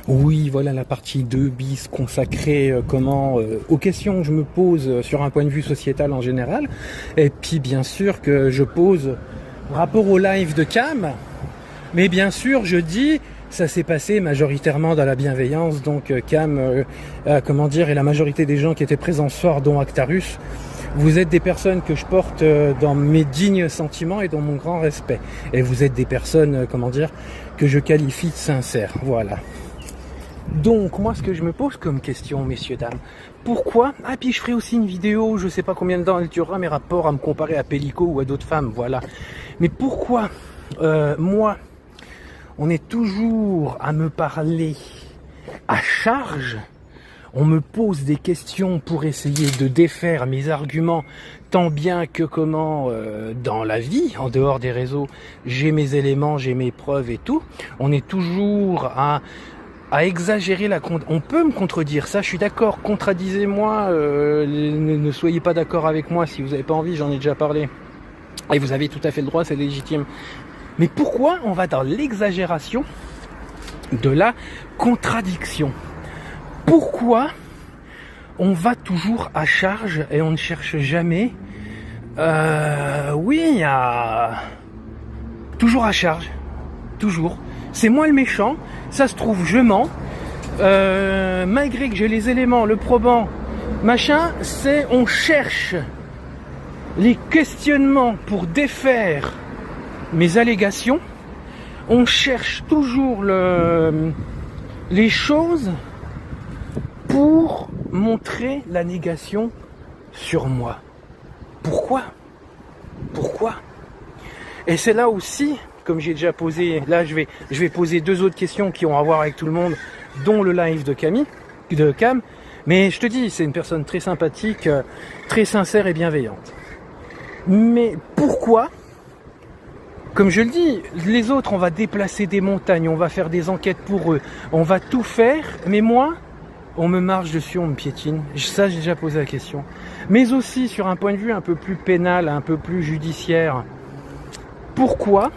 Oui, voilà la partie 2 bis consacrée aux questions que je me pose sur un point de vue sociétal en général. Et puis bien sûr que je pose rapport au live de Cam. Mais bien sûr, je dis, ça s'est passé majoritairement dans la bienveillance. Donc Cam, et la majorité des gens qui étaient présents ce soir, dont Actarus, vous êtes des personnes que je porte dans mes dignes sentiments et dans mon grand respect. Et vous êtes des personnes, que je qualifie de sincères. Voilà. Donc, moi, ce que je me pose comme question, messieurs, dames, pourquoi? Ah, puis je ferai aussi une vidéo, je sais pas combien de temps elle durera, mes rapports à me comparer à Pellico ou à d'autres femmes, voilà. Mais pourquoi, moi, on est toujours à me parler à charge? On me pose des questions pour essayer de défaire mes arguments, tant bien que dans la vie, en dehors des réseaux, j'ai mes éléments, j'ai mes preuves et tout. On est toujours à exagérer on peut me contredire, ça je suis d'accord, contradisez-moi, ne soyez pas d'accord avec moi si vous n'avez pas envie, j'en ai déjà parlé. Et vous avez tout à fait le droit, c'est légitime. Mais pourquoi on va dans l'exagération de la contradiction? Pourquoi on va toujours à charge et on ne cherche jamais toujours à charge, toujours. C'est moi le méchant, ça se trouve je mens, malgré que j'ai les éléments, le probant, machin, on cherche les questionnements pour défaire mes allégations, on cherche toujours les choses pour montrer la négation sur moi. Pourquoi? Et c'est là aussi, comme j'ai déjà posé, là je vais poser deux autres questions qui ont à voir avec tout le monde, dont le live de Cam. Mais je te dis, c'est une personne très sympathique, très sincère et bienveillante. Mais pourquoi? Comme je le dis, les autres, on va déplacer des montagnes, on va faire des enquêtes pour eux, on va tout faire, mais moi, on me marche dessus, on me piétine. Ça, j'ai déjà posé la question. Mais aussi, sur un point de vue un peu plus pénal, un peu plus judiciaire, pourquoi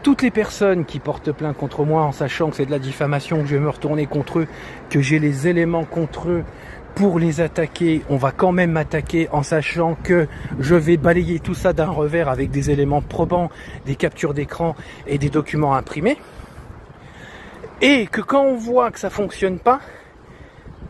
toutes les personnes qui portent plainte contre moi en sachant que c'est de la diffamation, que je vais me retourner contre eux, que j'ai les éléments contre eux pour les attaquer, on va quand même m'attaquer en sachant que je vais balayer tout ça d'un revers avec des éléments probants, des captures d'écran et des documents imprimés. Et que quand on voit que ça fonctionne pas,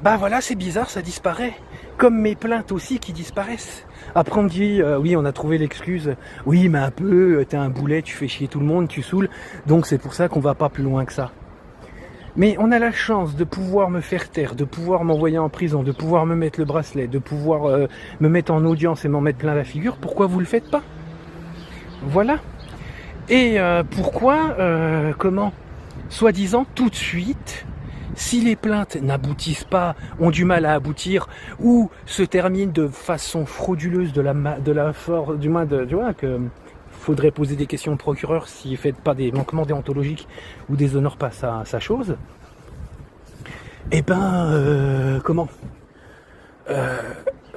bah voilà, c'est bizarre, ça disparaît. Comme mes plaintes aussi qui disparaissent. Après on me dit, oui on a trouvé l'excuse, oui mais un peu, t'es un boulet, tu fais chier tout le monde, tu saoules, donc c'est pour ça qu'on va pas plus loin que ça. Mais on a la chance de pouvoir me faire taire, de pouvoir m'envoyer en prison, de pouvoir me mettre le bracelet, de pouvoir me mettre en audience et m'en mettre plein la figure, pourquoi vous le faites pas? Voilà. Et pourquoi, soi-disant tout de suite, si les plaintes n'aboutissent pas, ont du mal à aboutir, ou se terminent de façon frauduleuse faudrait poser des questions au procureur s'il ne fait pas des manquements déontologiques ou déshonore pas sa chose, eh ben,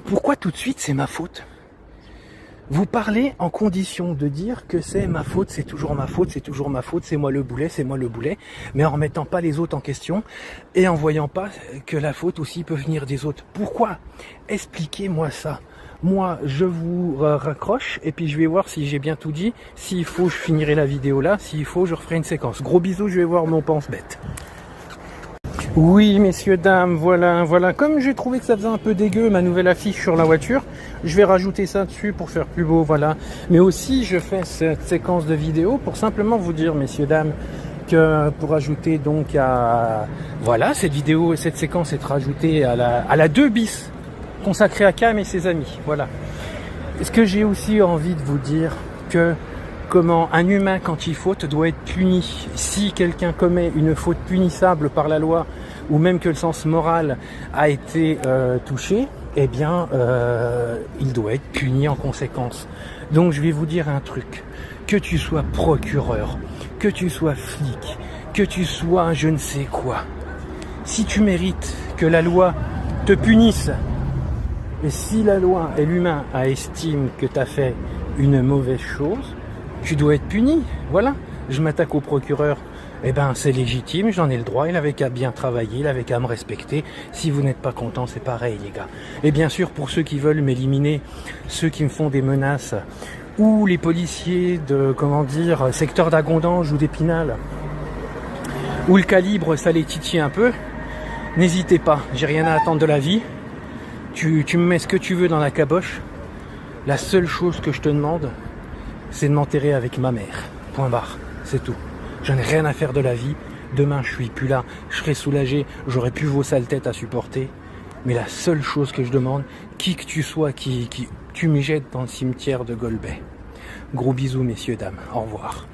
pourquoi tout de suite c'est ma faute? Vous parlez en condition de dire que c'est ma faute, c'est toujours ma faute, c'est moi le boulet, mais en remettant pas les autres en question et en voyant pas que la faute aussi peut venir des autres. Pourquoi? Expliquez-moi ça. Moi, je vous raccroche et puis je vais voir si j'ai bien tout dit. S'il faut, je finirai la vidéo là. S'il faut, je referai une séquence. Gros bisous, je vais voir mon pense-bête. Oui, messieurs, dames, voilà. Comme j'ai trouvé que ça faisait un peu dégueu, ma nouvelle affiche sur la voiture, je vais rajouter ça dessus pour faire plus beau, voilà. Mais aussi, je fais cette séquence de vidéo pour simplement vous dire, messieurs, dames, que pour ajouter donc cette vidéo et cette séquence est rajoutée à la 2 bis consacrée à Cam et ses amis, voilà. Est-ce que j'ai aussi envie de vous dire que comment un humain, quand il faute, doit être puni. Si quelqu'un commet une faute punissable par la loi, ou même que le sens moral a été touché, eh bien, il doit être puni en conséquence. Donc, je vais vous dire un truc. Que tu sois procureur, que tu sois flic, que tu sois je ne sais quoi, si tu mérites que la loi te punisse, et si la loi et l'humain estiment que tu as fait une mauvaise chose, tu dois être puni, voilà. Je m'attaque au procureur Eh ben c'est légitime, j'en ai le droit, il avait qu'à bien travailler, il avait qu'à me respecter. Si vous n'êtes pas content, c'est pareil les gars. Et bien sûr pour ceux qui veulent m'éliminer, ceux qui me font des menaces, ou les policiers de, comment dire, secteur d'Agondange ou d'Épinal, où le calibre ça les titille un peu, n'hésitez pas, j'ai rien à attendre de la vie. Tu me mets ce que tu veux dans la caboche. La seule chose que je te demande, c'est de m'enterrer avec ma mère. Point barre, c'est tout. J'en ai rien à faire de la vie. Demain, je suis plus là. Je serai soulagé. J'aurai plus vos sales têtes à supporter. Mais la seule chose que je demande, qui que tu sois, qui tu m'y jettes dans le cimetière de Golbet. Gros bisous, messieurs, dames. Au revoir.